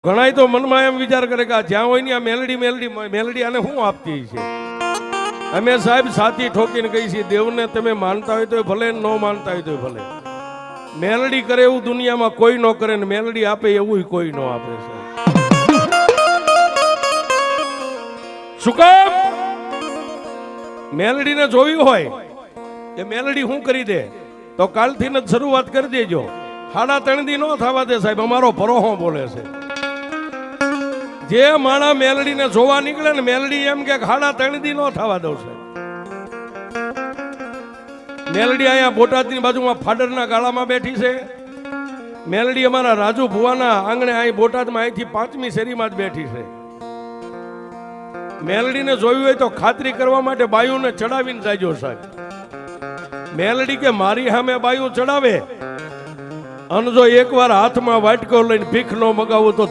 ઘણાય તો મનમાં એમ વિચાર કરે કે જ્યાં હોય ને આ મેલડી આને શું આપતી છે। અમે સાહેબ સાથી ઠોકીને કહી છીએ, દેવને તમે માનતા હોય તો ભલે, ન માનતા હોય તો ભલે, મેલડી કરે એવું દુનિયામાં કોઈ ન કરે ને મેલડી આપે એવું કોઈ ન આપે છે। શું કામ? મેલડીને જોવી હોય કે મેલડી શું કરી દે તો કાલથી જ શરૂઆત કરી દેજો। 3.5 દી ન થવા દે સાહેબ, અમારો ભરોહો બોલે છે। જે માણા મેલડીને જોવા નીકળે ને મેલડી એમ કે 3.5 દી ન થવા દઉં છે। મેલડી અહીંયા બોટાદની બાજુમાં ફાડરના ગાળામાં બેઠી છે। મેલડી અમારા રાજુ ભુવાના આંગણે અહીં બોટાદમાં અહીંથી 5મી શેરીમાં જ બેઠી છે। મેલડીને જોયું હોય તો ખાતરી કરવા માટે બાયુને ચડાવીને જાજો સાહેબ। મેલડી કે મારી સામે બાયું ચડાવે અને જો એકવાર હાથમાં વાટકો લઈને ભીખ ન મગાવું તો